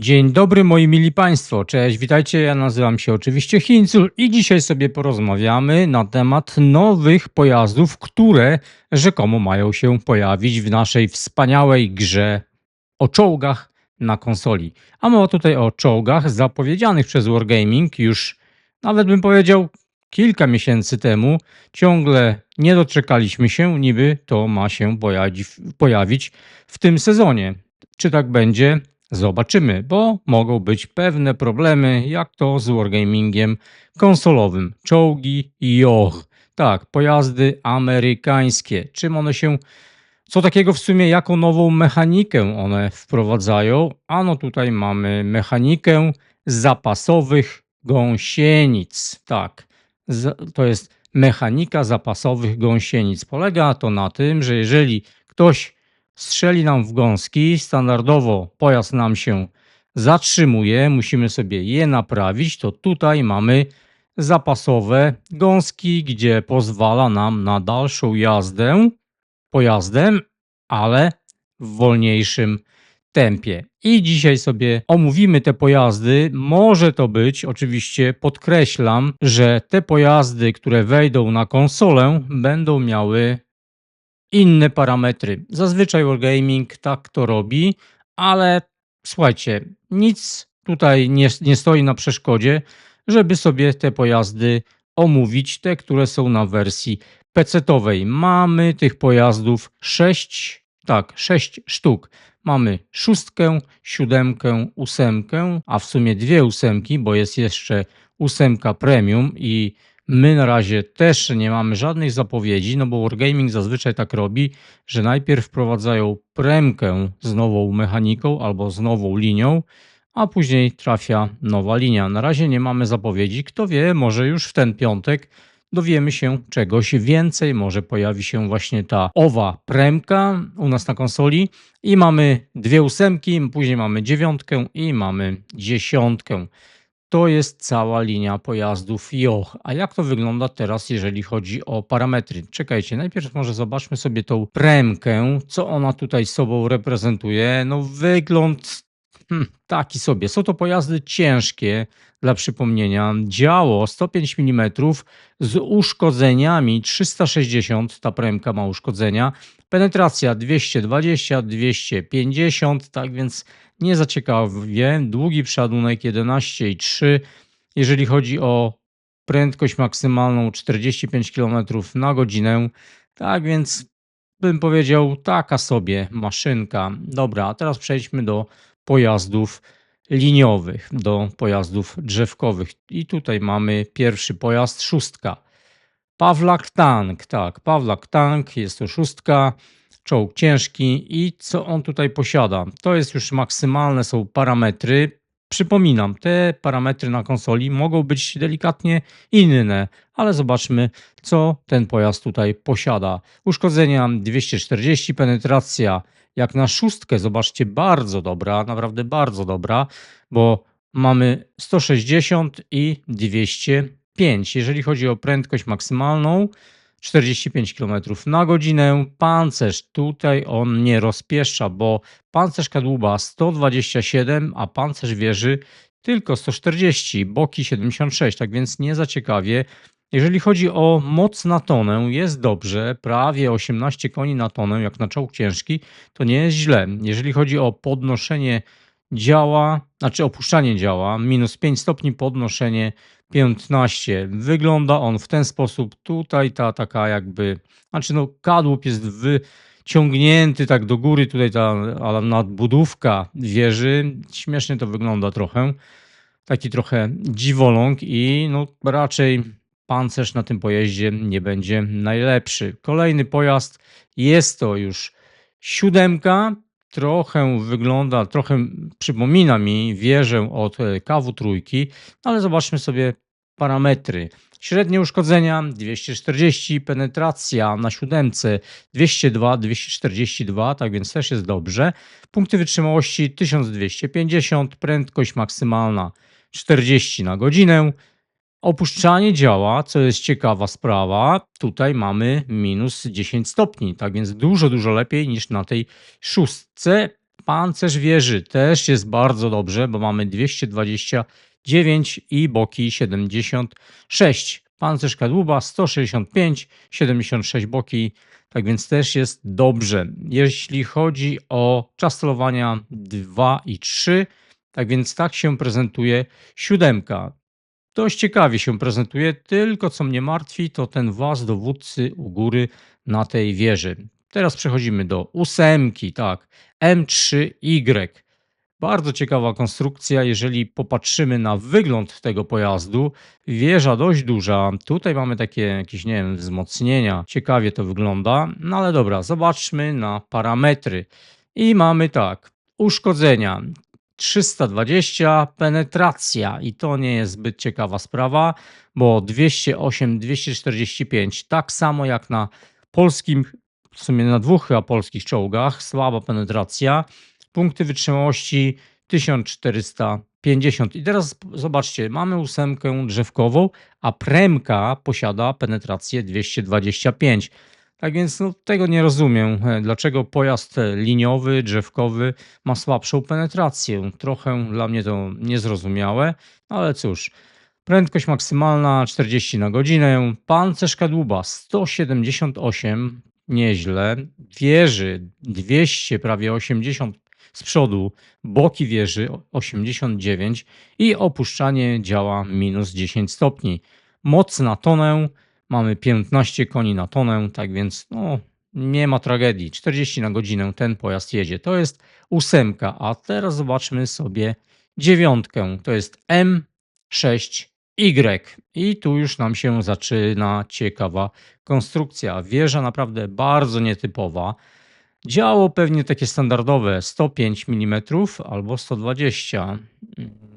Dzień dobry moi mili państwo, cześć, witajcie, ja nazywam się oczywiście Hincul i dzisiaj sobie porozmawiamy na temat nowych pojazdów, które rzekomo mają się pojawić w naszej wspaniałej grze o czołgach na konsoli. A mowa tutaj o czołgach zapowiedzianych przez Wargaming już nawet bym powiedział kilka miesięcy temu. Ciągle nie doczekaliśmy się, niby to ma się pojawić w tym sezonie. Czy tak będzie? Zobaczymy, bo mogą być pewne problemy, jak to z wargamingiem konsolowym. Czołgi JOG. Tak, pojazdy amerykańskie. Czym one się, co takiego w sumie, jaką nową mechanikę one wprowadzają? Ano tutaj mamy mechanikę zapasowych gąsienic. Tak, to jest mechanika zapasowych gąsienic. Polega to na tym, że jeżeli ktoś strzeli nam w gąski, standardowo pojazd nam się zatrzymuje, musimy sobie je naprawić, to tutaj mamy zapasowe gąski, gdzie pozwala nam na dalszą jazdę pojazdem, ale w wolniejszym tempie. I dzisiaj sobie omówimy te pojazdy. Może to być, oczywiście podkreślam, że te pojazdy, które wejdą na konsolę, będą miały inne parametry. Zazwyczaj Wargaming tak to robi, ale słuchajcie, nic tutaj nie stoi na przeszkodzie, żeby sobie te pojazdy omówić, te, które są na wersji PC-towej. Mamy tych pojazdów 6, tak, 6 sztuk. Mamy szóstkę, siódemkę, ósemkę, a w sumie dwie ósemki, bo jest jeszcze ósemka premium i my na razie też nie mamy żadnych zapowiedzi, no bo Wargaming zazwyczaj tak robi, że najpierw wprowadzają premkę z nową mechaniką albo z nową linią, a później trafia nowa linia. Na razie nie mamy zapowiedzi. Kto wie, może już w ten piątek dowiemy się czegoś więcej. Może pojawi się właśnie ta owa premka u nas na konsoli i mamy dwie ósemki, później mamy dziewiątkę i mamy dziesiątkę. To jest cała linia pojazdów JOG. A jak to wygląda teraz, jeżeli chodzi o parametry? Czekajcie, najpierw może zobaczmy sobie tą premkę, co ona tutaj sobą reprezentuje. No wygląd taki sobie. Są to pojazdy ciężkie, dla przypomnienia. Działo 105 mm z uszkodzeniami 360, ta premka ma uszkodzenia. Penetracja 220, 250, tak więc nie za ciekawie. Długi przeładunek 11,3. Jeżeli chodzi o prędkość maksymalną 45 km na godzinę, tak więc bym powiedział taka sobie maszynka. Dobra, a teraz przejdźmy do pojazdów liniowych, do pojazdów drzewkowych. I tutaj mamy pierwszy pojazd, szóstka. Pawlak Tank, tak, Pawlak Tank, jest to szóstka, czołg ciężki i co on tutaj posiada? To jest już maksymalne są parametry. Przypominam, te parametry na konsoli mogą być delikatnie inne, ale zobaczmy, co ten pojazd tutaj posiada. Uszkodzenia 240, penetracja jak na szóstkę, zobaczcie, bardzo dobra, naprawdę bardzo dobra, bo mamy 160 i 205. Jeżeli chodzi o prędkość maksymalną, 45 km na godzinę. Pancerz tutaj on nie rozpieszcza, bo pancerz kadłuba 127, a pancerz wieży tylko 140, boki 76, tak więc nie za ciekawie. Jeżeli chodzi o moc na tonę, jest dobrze, prawie 18 koni na tonę, jak na czołg ciężki, to nie jest źle. Jeżeli chodzi o podnoszenie działa, znaczy opuszczanie działa, minus 5 stopni, podnoszenie 15. Wygląda on w ten sposób. Tutaj ta taka jakby, znaczy no kadłub jest wyciągnięty tak do góry, tutaj ta nadbudówka wieży. Śmiesznie to wygląda trochę. Taki trochę dziwoląg i no raczej pancerz na tym pojeździe nie będzie najlepszy. Kolejny pojazd jest to już siódemka. Trochę wygląda, trochę przypomina mi wieżę od KW3, ale zobaczmy sobie parametry. Średnie uszkodzenia 240, penetracja na siódemce 202, 242, tak więc też jest dobrze. Punkty wytrzymałości 1250, prędkość maksymalna 40 na godzinę. Opuszczanie działa, co jest ciekawa sprawa. Tutaj mamy minus 10 stopni, tak więc dużo, dużo lepiej niż na tej szóstce. Pancerz wieży też jest bardzo dobrze, bo mamy 229 i boki 76. Pancerz kadłuba 165, 76 boki, tak więc też jest dobrze. Jeśli chodzi o czas celowania 2 i 3, tak więc tak się prezentuje siódemka. Dość ciekawie się prezentuje, tylko co mnie martwi, to ten właz dowódcy u góry na tej wieży. Teraz przechodzimy do ósemki, tak, M3Y. Bardzo ciekawa konstrukcja, jeżeli popatrzymy na wygląd tego pojazdu. Wieża dość duża. Tutaj mamy takie jakieś, nie wiem, wzmocnienia. Ciekawie to wygląda. No ale dobra, zobaczmy na parametry. I mamy tak, uszkodzenia. 320, penetracja i to nie jest zbyt ciekawa sprawa, bo 208, 245, tak samo jak na polskim, w sumie na dwóch chyba polskich czołgach, słaba penetracja. Punkty wytrzymałości 1450. I teraz zobaczcie, mamy ósemkę drzewkową, a premka posiada penetrację 225. Tak więc no, tego nie rozumiem, dlaczego pojazd liniowy, drzewkowy ma słabszą penetrację. Trochę dla mnie to niezrozumiałe, ale cóż. Prędkość maksymalna 40 na godzinę, pancerz kadłuba 178, nieźle, wieży 200, prawie 80 z przodu, boki wieży 89 i opuszczanie działa minus 10 stopni. Moc na tonę mamy 15 koni na tonę, tak więc no, nie ma tragedii. 40 na godzinę ten pojazd jedzie. To jest ósemka, a teraz zobaczmy sobie dziewiątkę. To jest M6Y. I tu już nam się zaczyna ciekawa konstrukcja. Wieża naprawdę bardzo nietypowa. Działo pewnie takie standardowe 105 mm albo 120.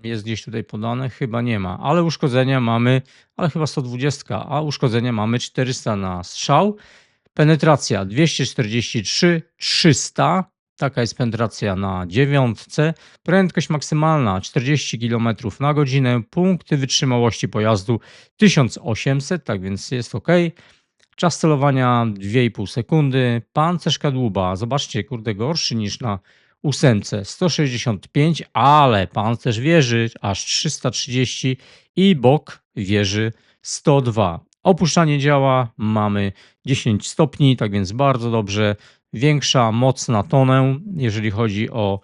Jest gdzieś tutaj podane? Chyba nie ma, ale uszkodzenia mamy, ale chyba 120, a uszkodzenia mamy 400 na strzał. Penetracja 243, 300. Taka jest penetracja na dziewiątce. Prędkość maksymalna 40 km na godzinę. Punkty wytrzymałości pojazdu 1800, tak więc jest ok. Czas celowania 2,5 sekundy. Pancerz kadłuba, zobaczcie, kurde, gorszy niż na ósemce 165, ale pancerz wieży aż 330 i bok wieży 102. Opuszczanie działa mamy 10 stopni, tak więc bardzo dobrze. Większa moc na tonę, jeżeli chodzi o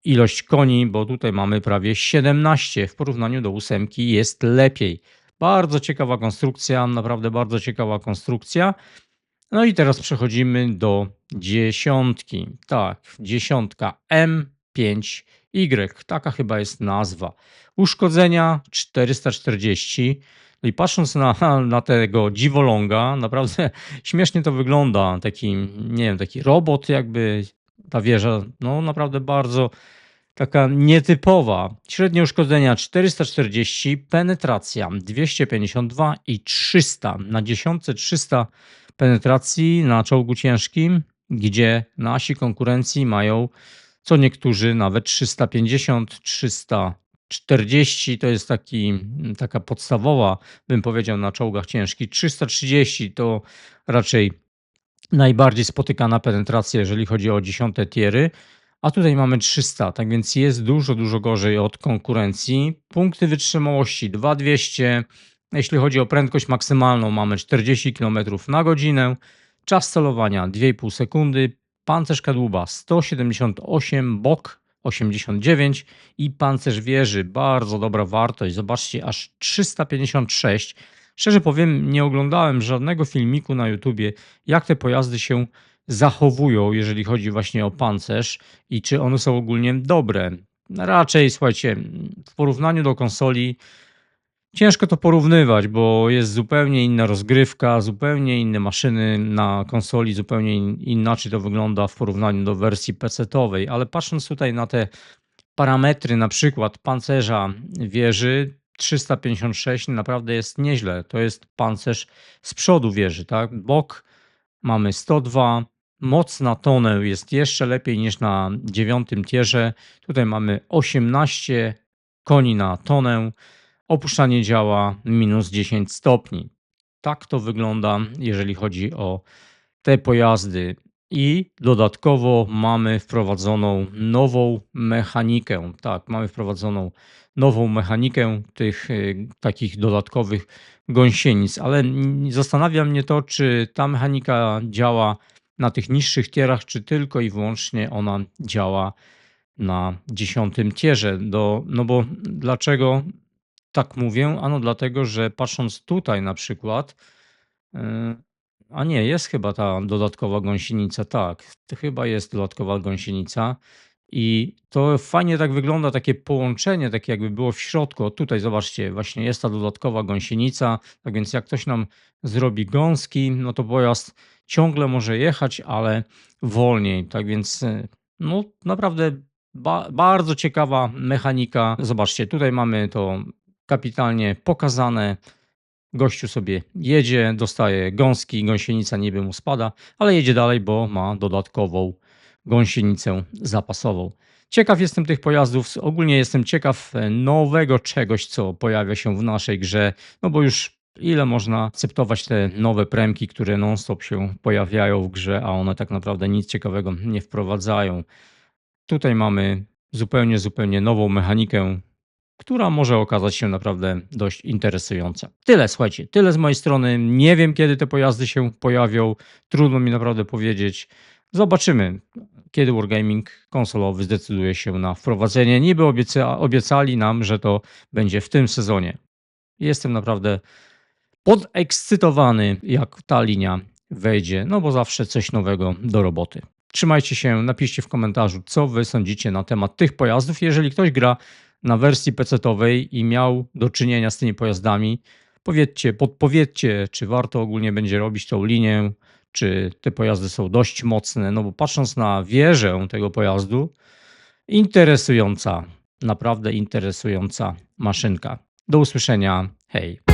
ilość koni, bo tutaj mamy prawie 17. W porównaniu do ósemki jest lepiej. Bardzo ciekawa konstrukcja, naprawdę bardzo ciekawa konstrukcja. No i teraz przechodzimy do dziesiątki. Tak, dziesiątka M5Y. Taka chyba jest nazwa. Uszkodzenia 440. No i patrząc na tego dziwoląga, naprawdę śmiesznie to wygląda. Taki, nie wiem, taki robot jakby, ta wieża, no naprawdę bardzo taka nietypowa. Średnie uszkodzenia 440, penetracja 252 i 300. Na dziesiątce 300 penetracji na czołgu ciężkim, gdzie nasi konkurencji mają co niektórzy nawet 350, 340. To jest taka podstawowa, bym powiedział, na czołgach ciężkich. 330 to raczej najbardziej spotykana penetracja, jeżeli chodzi o dziesiąte tiery, a tutaj mamy 300, tak więc jest dużo, dużo gorzej od konkurencji. Punkty wytrzymałości 2200. Jeśli chodzi o prędkość maksymalną, mamy 40 km na godzinę. Czas celowania 2,5 sekundy. Pancerz kadłuba 178, bok 89 i pancerz wieży. Bardzo dobra wartość. Zobaczcie, aż 356. Szczerze powiem, nie oglądałem żadnego filmiku na YouTubie, jak te pojazdy się zachowują, jeżeli chodzi właśnie o pancerz i czy one są ogólnie dobre. Raczej, słuchajcie, w porównaniu do konsoli ciężko to porównywać, bo jest zupełnie inna rozgrywka, zupełnie inne maszyny na konsoli, zupełnie inaczej to wygląda w porównaniu do wersji PC-towej, ale patrząc tutaj na te parametry, na przykład pancerza wieży 356 naprawdę jest nieźle. To jest pancerz z przodu wieży, tak? Bok mamy 102, moc na tonę jest jeszcze lepiej niż na dziewiątym tierze. Tutaj mamy 18 koni na tonę. Opuszczanie działa minus 10 stopni. Tak to wygląda, jeżeli chodzi o te pojazdy. I dodatkowo mamy wprowadzoną nową mechanikę. Tak, mamy wprowadzoną nową mechanikę tych takich dodatkowych gąsienic, ale zastanawia mnie to, czy ta mechanika działa na tych niższych tierach, czy tylko i wyłącznie ona działa na 10 tierze. No bo dlaczego tak mówię? Ano dlatego, że patrząc tutaj na przykład, yy, a nie, jest chyba ta dodatkowa gąsienica, tak, to chyba jest dodatkowa gąsienica i to fajnie tak wygląda, takie połączenie, takie jakby było w środku. O tutaj zobaczcie, właśnie jest ta dodatkowa gąsienica, tak więc jak ktoś nam zrobi gąski, no to pojazd ciągle może jechać, ale wolniej. Tak więc no naprawdę bardzo ciekawa mechanika. Zobaczcie, tutaj mamy to kapitalnie pokazane. Gościu sobie jedzie, dostaje gąski, gąsienica niby mu spada, ale jedzie dalej, bo ma dodatkową gąsienicę zapasową. Ciekaw jestem tych pojazdów. Ogólnie jestem ciekaw nowego czegoś, co pojawia się w naszej grze, no bo już ile można akceptować te nowe premki, które non-stop się pojawiają w grze, a one tak naprawdę nic ciekawego nie wprowadzają. Tutaj mamy zupełnie nową mechanikę, która może okazać się naprawdę dość interesująca. Tyle, słuchajcie, tyle z mojej strony. Nie wiem, kiedy te pojazdy się pojawią. Trudno mi naprawdę powiedzieć. Zobaczymy, kiedy Wargaming konsolowy zdecyduje się na wprowadzenie. Niby obiecali nam, że to będzie w tym sezonie. Jestem naprawdę podekscytowany, jak ta linia wejdzie, no bo zawsze coś nowego do roboty. Trzymajcie się, napiszcie w komentarzu, co wy sądzicie na temat tych pojazdów. Jeżeli ktoś gra na wersji PC-towej i miał do czynienia z tymi pojazdami, podpowiedzcie, czy warto ogólnie będzie robić tą linię, czy te pojazdy są dość mocne, no bo patrząc na wieżę tego pojazdu, interesująca, naprawdę interesująca maszynka. Do usłyszenia, hej.